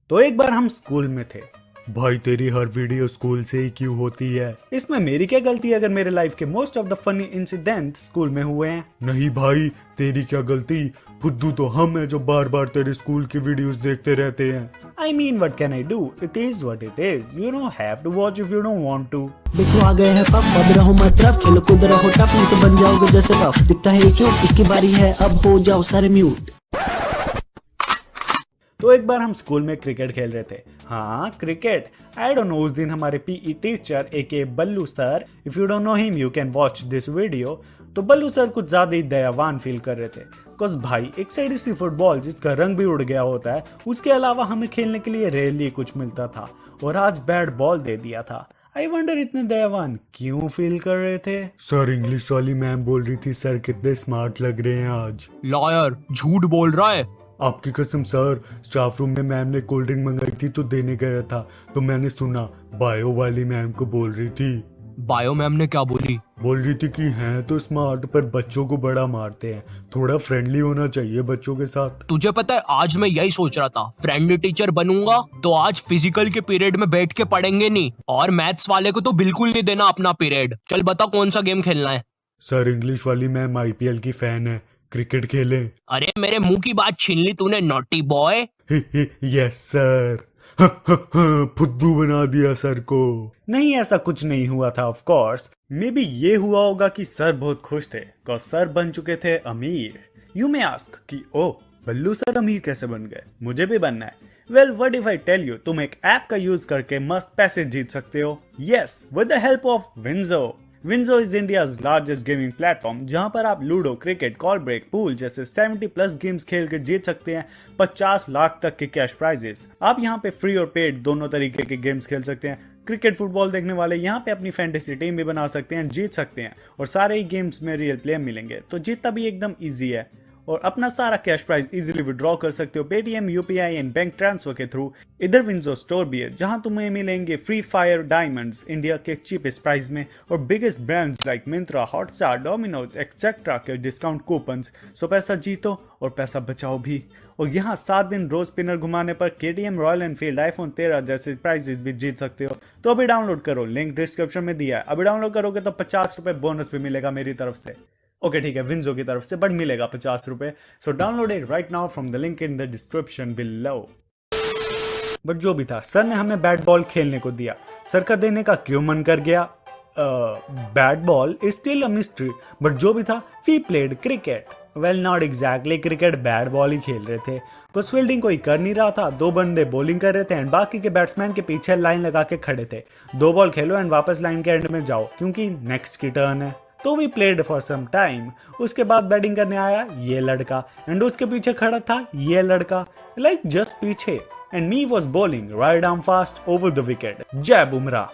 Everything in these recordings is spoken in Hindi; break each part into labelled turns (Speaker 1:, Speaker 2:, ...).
Speaker 1: तो एक बार हम स्कूल में थे। भाई तेरी हर वीडियो स्कूल से ही क्यों होती है? इसमें मेरी क्या गलती है अगर मेरे लाइफ के most of the funny incident school में हुए हैं?
Speaker 2: नहीं भाई, तेरी क्या गलती, फुद्दू तो हम हैं जो बार बार तेरे स्कूल की वीडियोस देखते रहते हैं।
Speaker 1: I mean, what can I do? It is what it is. You don't have to watch if you don't want to.
Speaker 3: देखो आ गए हैं पप, अब रहो मत रफ, खेलो कूद रहो टफ, नहीं तो बन जाओगे जैसे रफ। दिखता है ये क्यों? इसकी बारी है, अब हो जाओ सारे म्यूट।
Speaker 1: तो एक बार हम स्कूल में क्रिकेट खेल रहे थे। हाँ, क्रिकेट। आई डोंट नो, उस दिन हमारे PE teacher A K Ballu sir, if you don't know him you can watch this video. तो बल्लू सर कुछ ज्यादा ही दयावान फील कर रहे थे। बिकॉज भाई एक साइड सी फुटबॉल जिसका रंग भी उड़ गया होता है, उसके अलावा हमें खेलने के लिए रेयरली कुछ मिलता था, और आज बैट बॉल दे दिया था। आई वंडर इतने दयावान क्यों फील कर रहे थे?
Speaker 2: सर, इंग्लिश वाली मैम बोल रही थी सर कितने स्मार्ट लग रहे हैं आज।
Speaker 4: लॉयर झूठ बोल रहा है।
Speaker 2: आपकी कसम सर, स्टाफ रूम में मैम ने कोल्ड ड्रिंक मंगाई थी तो देने गया था, तो मैंने सुना बायो वाली मैम को बोल रही थी।
Speaker 4: बायो मैम ने क्या बोली?
Speaker 2: बोल रही थी कि हैं तो स्मार्ट पर बच्चों को बड़ा मारते हैं, थोड़ा फ्रेंडली होना चाहिए बच्चों के साथ।
Speaker 4: तुझे पता है आज मैं यही सोच रहा था, फ्रेंडली टीचर बनूंगा तो आज फिजिकल के पीरियड में बैठ के पढ़ेंगे नहीं, और मैथ्स वाले को तो बिल्कुल नहीं देना अपना पीरियड। चल बता कौन सा गेम खेलना है?
Speaker 2: सर, इंग्लिश वाली मैम आईपीएल की फैन है, क्रिकेट खेलें।
Speaker 4: अरे मेरे मुंह की बात छीन ली तूने, नॉटी बॉय।
Speaker 2: Yes sir. फुद्दू बना दिया सर को।
Speaker 1: नहीं, ऐसा कुछ नहीं हुआ था। ऑफ कोर्स मे बी ये हुआ होगा कि सर बहुत खुश थे, बिकॉज सर बन चुके थे अमीर। यू मे आस्क कि ओ बल्लू सर अमीर कैसे बन गए, मुझे भी बनना है। Well, what if I tell you, तुम एक ऐप का यूज करके मस्त पैसे जीत सकते हो। Yes, with the help of WinZO. WinZO is India's largest gaming platform, जहां पर आप ludo, cricket, call break, pool जैसे 70+ गेम्स खेल के जीत सकते हैं 50 लाख तक के कैश प्राइजेस। आप यहां पे फ्री और पेड दोनों तरीके के गेम्स खेल सकते हैं। क्रिकेट, फुटबॉल देखने वाले यहाँ पे अपनी फैंटेसी टीम भी बना सकते हैं, जीत सकते हैं, और सारे ही गेम्स में रियल प्लेयर मिलेंगे, तो जीतना भी एकदम ईजी है। और अपना सारा कैश प्राइस इजीली विड्रॉ कर सकते हो Paytm, UPI and bank transfer के थ्रू। इधर विंजो स्टोर भी है, जहां तुम्हें मिलेंगे फ्री फायर डायमंड्स इंडिया के चीपेस्ट प्राइस में, और biggest brands like Myntra, Hotstar, Domino's etcetera के डिस्काउंट कूपन्स। सो पैसा जीतो और पैसा बचाओ भी। और यहाँ 7 दिन रोज स्पिनर घुमाने पर केटीएम, रॉयल एनफील्ड, आईफोन 13 जैसे प्राइजेस भी जीत सकते हो। तो अभी डाउनलोड करो, लिंक डिस्क्रिप्शन में दिया है। अभी डाउनलोड करोगे तो 50 रुपए बोनस भी मिलेगा मेरी तरफ से। ओके ठीक है, विंजो की तरफ से, बट मिलेगा 50 रुपए। So download it right now from the link in the description below. But जो भी था, सर ने हमें बैट बॉल खेलने को दिया। सर का देने का क्यों मन कर गया? Bat ball is still a mystery, but जो भी था, we played cricket. Well, not exactly cricket, bat ball ही खेल रहे थे। बस फील्डिंग कोई कर नहीं रहा था, 2 बंदे बॉलिंग कर रहे थे एंड बाकी के बैट्समैन के पीछे लाइन लगा के खड़े थे। 2 बॉल खेलो एंड वापस लाइन के एंड में जाओ, क्योंकि नेक्स्ट की टर्न है। तो we played for some time. उसके बाद बैटिंग करने आया ये लड़का, एंड उसके पीछे खड़ा था ये लड़का, लाइक जस्ट पीछे, and me was bowling right arm fast over the wicket, जय बुमराह।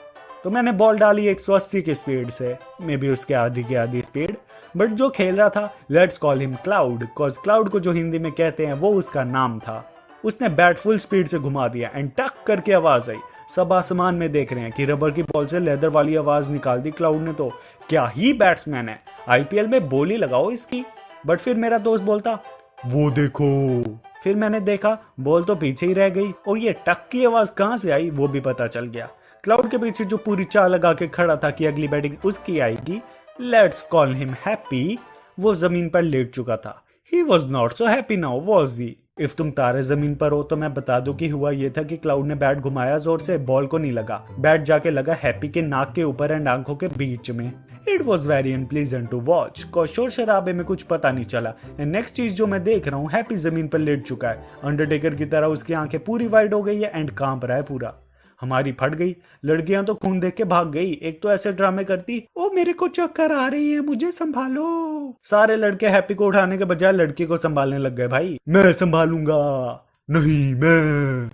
Speaker 1: तो मैंने बॉल डाली 180 की स्पीड से, मे बी उसके आधी की आधी स्पीड। बट जो खेल रहा था, let's call him cloud, cause cloud को जो हिंदी में कहते हैं वो उसका नाम था। उसने बैट फुल स्पीड से घुमा दिया एंड टक करके आवाज आई। सब आसमान में देख रहे हैं कि रबर की बॉल से लेदर वाली आवाज निकाल दी क्लाउड ने। तो क्या ही बैट्समैन है, आईपीएल में बोली लगाओ इसकी। बट फिर मेरा दोस्त बोलता,
Speaker 2: वो देखो।
Speaker 1: फिर मैंने देखा बॉल तो पीछे ही रह गई, और ये टक की आवाज कहां से आई वो भी पता चल गया। क्लाउड के पीछे जो पूरी चाल लगा के खड़ा था कि अगली बैटिंग उसकी आएगी, लेट्स कॉल हिम हैप्पी, वो जमीन पर लेट चुका था। He was not so happy now was he. If तुम तारे जमीन पर हो तो मैं बता दूं कि हुआ ये था कि क्लाउड ने बैट घुमाया जोर से, बॉल को नहीं लगा, बैट जाके लगा हैप्पी के नाक के ऊपर एंड आंखों के बीच में। It was very unpleasant to watch, को शोर शराबे में कुछ पता नहीं चला। एंड नेक्स्ट चीज जो मैं देख रहा हूँ, हैप्पी जमीन पर लेट चुका है, अंडरटेकर की तरह उसकी आंखें पूरी वाइड हो गई है एंड कांप रहा है पूरा। हमारी फट गई, लड़कियां तो खून देख के भाग गई। एक तो ऐसे ड्रामे करती, ओ मेरे को चक्कर आ रही है, मुझे संभालो। सारे लड़के हैप्पी को उठाने के बजाय लड़की को संभालने लग गए। भाई
Speaker 2: मैं संभालूंगा। नहीं, मैं।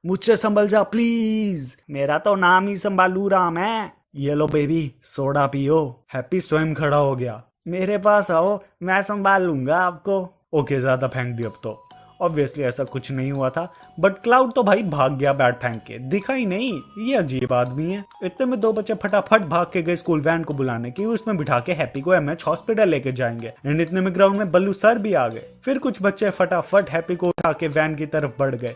Speaker 1: मुझसे संभल जा प्लीज, मेरा तो नाम ही संभालू राम है। ये लो बेबी, सोडा पियो। हैप्पी स्वयं खड़ा हो गया, मेरे पास आओ, मैं संभाल लूंगा आपको। ओके, ज्यादा फेंक दी अब तो। ऑब्वियसली ऐसा कुछ नहीं हुआ था, बट क्लाउड तो भाई भाग गया बैट फेंक के, दिखा ही नहीं। ये अजीब आदमी है। इतने में 2 बच्चे फटाफट भाग के गए स्कूल वैन को बुलाने की, उसमें बिठा के हैप्पी को एमएच हॉस्पिटल लेके जाएंगे। एंड इतने में ग्राउंड में बल्लू सर भी आ गए। फिर कुछ बच्चे फटाफट हैप्पी को उठा के वैन की तरफ बढ़ गए।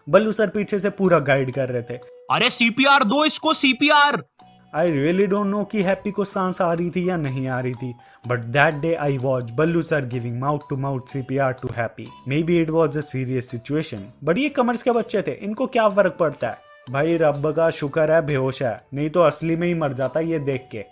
Speaker 1: बल्लू सर पीछे से पूरा गाइड कर रहे थे।
Speaker 4: अरे सीपीआर दो इसको, CPR.
Speaker 1: I really don't know कि हैप्पी को सांस आ रही थी या नहीं आ रही थी, but that day I watch Ballu sir giving mouth to mouth CPR to Happy. Maybe it was a serious situation, but ये कॉमर्स के बच्चे थे, इनको क्या फर्क पड़ता है। भाई रब का शुक्र है बेहोश है, नहीं तो असली में ही मर जाता ये देख के।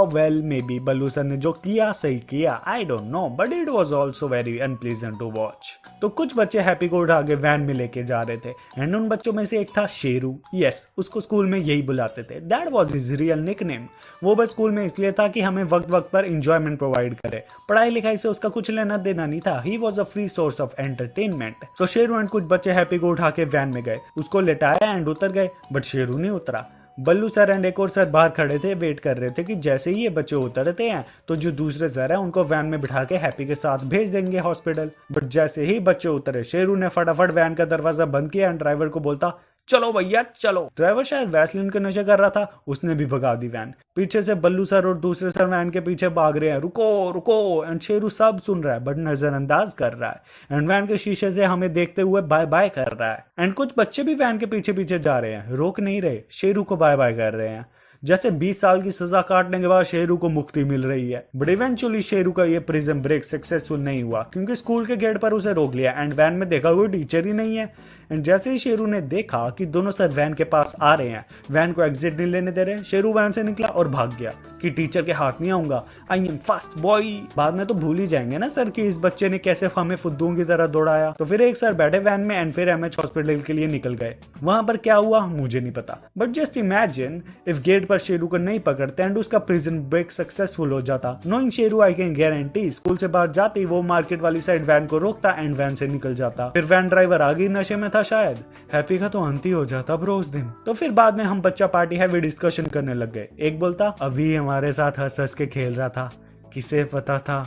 Speaker 1: Well maybe Ballu sir ने जो किया सही किया, I don't know, but it was also very unpleasant to watch. तो कुछ बच्चे हैप्पी को उठा के वैन में लेके जा रहे थे, एंड उन बच्चों में से एक था शेरू। यस, उसको स्कूल में यही बुलाते थे, that was his real nickname. वो बस स्कूल में इसलिए था कि हमें वक्त वक्त पर इंजॉयमेंट प्रोवाइड करे, पढ़ाई लिखाई से उसका कुछ लेना देना नहीं था। He was a free source of entertainment. तो शेरू एंड कुछ बच्चे हैप्पी को उठा के वैन में गए, उसको लेटाया एंड उतर गए, बट शेरू नहीं उतरा। बल्लू सर एंड एक और सर बाहर खड़े थे, वेट कर रहे थे कि जैसे ही ये बच्चे उतरते हैं तो जो दूसरे सर हैं उनको वैन में बिठा के हैप्पी के साथ भेज देंगे हॉस्पिटल। बट जैसे ही बच्चे उतरे, शेरू ने फटाफट वैन का दरवाजा बंद किया एंड ड्राइवर को बोलता, चलो भैया चलो। ड्राइवर शायद वैसलीन का नशा कर रहा था, उसने भी भगा दी वैन। पीछे से बल्लू सर और दूसरे सर वैन के पीछे भाग रहे हैं, रुको रुको, एंड शेरू सब सुन रहा है बट नजरअंदाज कर रहा है, एंड वैन के शीशे से हमें देखते हुए बाय बाय कर रहा है। एंड कुछ बच्चे भी वैन के पीछे पीछे जा रहे हैं, रोक नहीं रहे, शेरू को बाय बाय कर रहे हैं, जैसे 20 साल की सजा काटने के बाद शेरू को मुक्ति मिल रही है। बट इवेंचुअली शेरू का ये प्रिजन ब्रेक सक्सेसफुल नहीं हुआ, क्योंकि स्कूल के गेट पर उसे रोक लिया एंड वैन में देखा कोई टीचर ही नहीं है। एंड जैसे ही शेरू ने देखा कि दोनों सर वैन के पास आ रहे हैं, वैन को एग्जिट नहीं लेने दे रहे, शेरू वैन से निकला और भाग गया कि टीचर के हाथ नहीं आऊंगा, आई एम फास्ट बॉय। बाद में तो भूल ही जाएंगे ना सर कि इस बच्चे ने कैसे हमें फुद्दुओं की तरह दौड़ाया। तो फिर एक सर बैठे वैन में एंड फिर MH हॉस्पिटल के लिए निकल गए। वहां पर क्या हुआ मुझे नहीं पता, but just imagine if gate पर शेरू को नहीं पकड़ते एंड उसका प्रिजन ब्रेक सक्सेसफुल हो जाता। Knowing Sheru I can guarantee school से बाहर जाते ही वो मार्केट वाली साइड वैन को रोकता एंड वैन से निकल जाता। फिर वैन ड्राइवर आगे नशे में था शायद, हैप्पी का तो अंत ही हो जाता ब्रो उस दिन। तो फिर बाद में हम बच्चा पार्टी हैवी डिस्कशन करने लग गए। एक बोलता, अभी हमारे साथ हंस हंस के खेल रहा था, किसे पता था।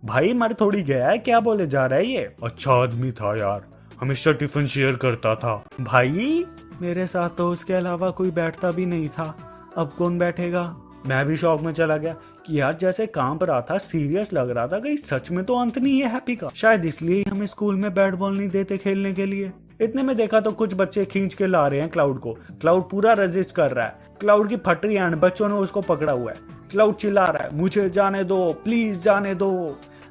Speaker 1: भाई मर थोड़ी गया है, क्या बोले जा रहा है ये।
Speaker 2: अच्छा आदमी था यार, हमेशा टिफिन शेयर करता था।
Speaker 1: भाई मेरे साथ तो उसके अलावा कोई बैठता भी नहीं था, अब कौन बैठेगा। मैं भी शौक में चला गया कि यार जैसे कांप रहा था, सीरियस लग रहा था, कहीं सच में तो अंत नहीं है हैप्पी का। शायद इसलिए ही हमें स्कूल में बैट बॉल नहीं देते खेलने के लिए। इतने में देखा तो कुछ बच्चे खींच के ला रहे हैं क्लाउड को। क्लाउड पूरा रेजिस्ट कर रहा है, क्लाउड की फट रही है एंड बच्चों ने उसको पकड़ा हुआ है। क्लाउड चिल्ला रहा है, मुझे जाने दो, प्लीज जाने दो।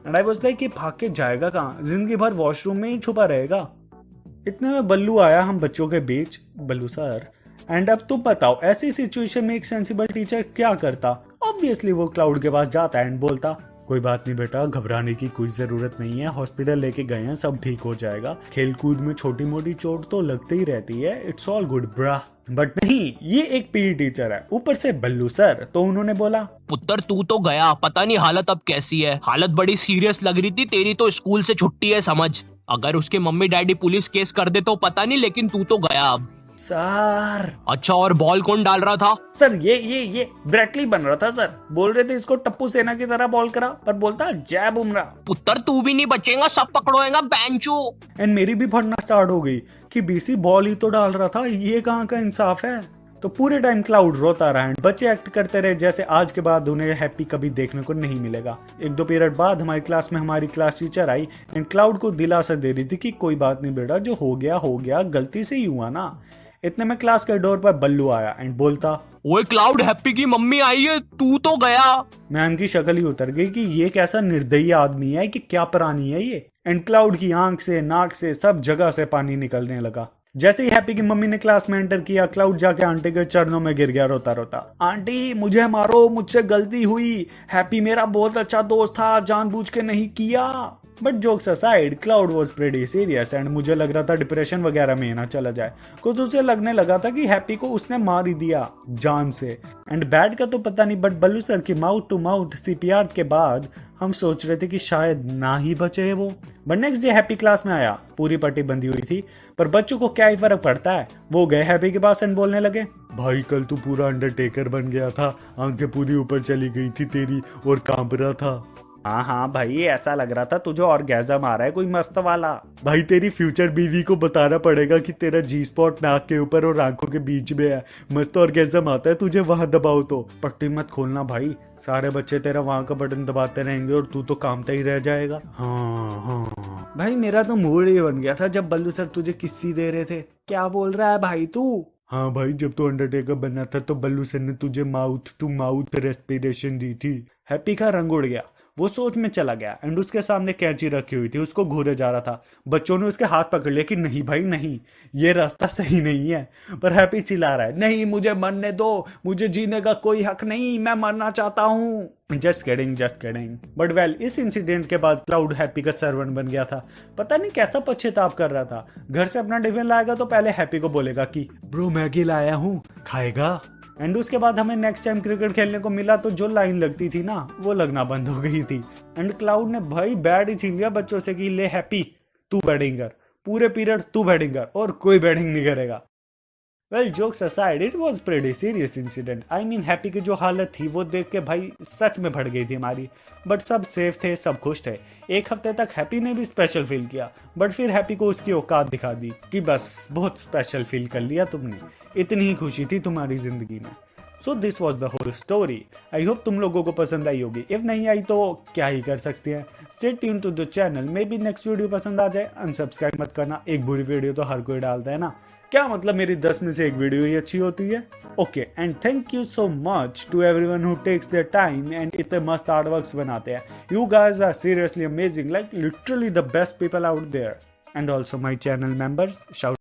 Speaker 1: एंड आई वाज लाइक कि भाग के जाएगा कहाँ, जिंदगी भर वॉशरूम में ही छुपा रहेगा। इतने में बल्लू आया हम बच्चों के बीच, बल्लू सर। एंड अब तुम बताओ ऐसी सिचुएशन में एक सेंसिबल टीचर क्या करता। ऑब्वियसली वो क्लाउड के पास जाता एंड बोलता, कोई बात नहीं बेटा, घबराने की कोई जरूरत नहीं है, हॉस्पिटल लेके गए हैं, सब ठीक हो जाएगा। खेलकूद में छोटी मोटी चोट तो लगती ही रहती है, it's all good bra. But नहीं, ये एक PE टीचर है, ऊपर से बल्लू सर। तो उन्होंने बोला,
Speaker 4: पुत्र तू तो गया, पता नहीं हालत अब कैसी है। हालत बड़ी सीरियस लग रही थी तेरी, तो स्कूल से छुट्टी है समझ। अगर उसके मम्मी डैडी पुलिस केस कर दे तो पता नहीं, लेकिन तू तो गया अब।
Speaker 1: सर।
Speaker 4: अच्छा, और बॉल कौन डाल रहा था?
Speaker 1: सर ये ब्रैटली बन रहा था सर। बोल रहे थे इसको टप्पू सेना की तरह बॉल करा, पर बोलता जय बुमराह।
Speaker 4: पुत्र तू भी नहीं बचेगा, सब पकड़ोएगा बैंचो।
Speaker 1: एंड मेरी भी फटना स्टार्ट हो गई कि BC बॉल ही तो डाल रहा था, ये कहाँ का इंसाफ है। तो पूरे टाइम क्लाउड रोता रहा एंड बच्चे एक्ट करते रहे जैसे आज के बाद उन्हें हैप्पी कभी देखने को नहीं मिलेगा। 1-2 पीरियड बाद हमारी क्लास में हमारी class teacher I and cloud को दिलासा दे रही थी कि कोई बात नहीं बेटा, जो हो गया, गलती से ही हुआ ना। इतने में क्लास के डोर पर बल्लू आया एंड बोलता,
Speaker 4: ओए क्लाउड, हैप्पी की मम्मी आई है, तू तो गया।
Speaker 1: मैम की शक्ल ही उतर गई कि ये कैसा निर्दयी आदमी है कि क्या प्राणी है ये। एंड क्लाउड की आंख से, नाक से, सब जगह से पानी निकलने लगा। जैसे ही हैप्पी की मम्मी ने क्लास में एंटर किया, क्लाउड जाके आंटी के चरणों में गिर गया रोता रोता। आंटी मुझे मारो, मुझसे गलती हुई, हैप्पी मेरा बहुत अच्छा दोस्त था, जानबूझ के नहीं किया। But jokes aside, cloud was pretty serious and मुझे लग रहा था डिप्रेशन वगैरह में ना चला जाए। कुछ उसे लगने लगा था कि हैप्पी को उसने मार ही दिया जान से। एंड बैड का तो पता नहीं, बट बल्लू सर की माउथ टू माउथ CPR के बाद हम सोच रहे थे कि शायद ना ही बचे वो। But next day happy class में आया, पूरी पट्टी बंधी हुई थी, पर बच्चों को क्या ही फर्क पड़ता है। वो गए हैप्पी के पास एंड बोलने लगे,
Speaker 2: भाई कल तू पूरा अंडरटेकर बन गया था, आंखें पूरी ऊपर चली गई थी तेरी और कांप रहा था।
Speaker 1: हाँ हाँ भाई, ऐसा लग रहा था तुझे ऑर्गेज़म आ रहा है कोई मस्त वाला। भाई तेरी फ्यूचर बीवी को बताना पड़ेगा कि तेरा जी स्पॉट नाक के ऊपर और आंखों के बीच में है, मस्त ऑर्गेज़म आता है तुझे वहां दबाओ तो। पट्टी मत खोलना भाई, सारे बच्चे तेरा वहां का बटन दबाते रहेंगे और तू तो कामता ही रह जाएगा। हाँ हाँ भाई, मेरा तो मूड ही बन गया था जब बल्लू सर तुझे किस्सी दे रहे थे। क्या बोल रहा है भाई तू?
Speaker 2: हाँ भाई, जब तो अंडरटेकर बनना था तो बल्लू सर ने तुझे माउथ टू माउथ रेस्पिरेशन दी थी।
Speaker 1: हैप्पी का रंग उड़ गया, वो सोच में चला गया एंड उसके सामने कैंची रखी हुई थी, उसको घूरे जा रहा था। बच्चों ने उसके हाथ पकड़ लिया कि नहीं भाई नहीं, ये रास्ता सही नहीं है। पर हैप्पी चिल्ला रहा है, नहीं मुझे मरने दो, मुझे जीने का कोई हक नहीं, मैं मरना चाहता हूँ। Just kidding just kidding. But well, इस इंसिडेंट के बाद क्लाउड हैप्पी का सर्वेंट बन गया था। पता नहीं कैसा पश्चाताप कर रहा था। घर से अपना टिफिन लाएगा तो पहले हैप्पी को बोलेगा कि
Speaker 2: ब्रो मैगी लाया हूँ, खाएगा?
Speaker 1: एंड उसके बाद हमें नेक्स्ट टाइम क्रिकेट खेलने को मिला तो जो लाइन लगती थी ना, वो लगना बंद हो गई थी। एंड क्लाउड ने भाई बैट ही छीन लिया बच्चों से कि ले हैप्पी तू बैटिंग कर, पूरे पीरियड तू बैटिंग कर और कोई बैटिंग नहीं करेगा। Well, jokes aside, it was pretty serious incident. I mean happy की जो हालत थी वो देख के भाई सच में फट गई थी हमारी। बट सब सेफ थे, सब खुश थे। एक हफ्ते तक हैप्पी ने भी स्पेशल फील किया, बट फिर हैप्पी को उसकी औकात दिखा दी कि बस बहुत स्पेशल फील कर लिया तुमने, इतनी ही खुशी थी तुम्हारी जिंदगी में। So this was the whole story. I hope तुम लोगों को पसंद आई होगी। इफ नहीं आई तो क्या ही कर सकते हैं। Stay tune to the channel, maybe next video पसंद आ जाए। अनसब्सक्राइब मत करना, एक बुरी वीडियो तो हर कोई डालता है ना, क्या मतलब मेरी 10 में से एक वीडियो ही अच्छी होती है। Okay, and thank you so much to everyone who takes their time and इतने मस्त आर्टवर्क्स बनाते हैं। You guys are seriously amazing, like literally the best people out there. And also my channel members, shout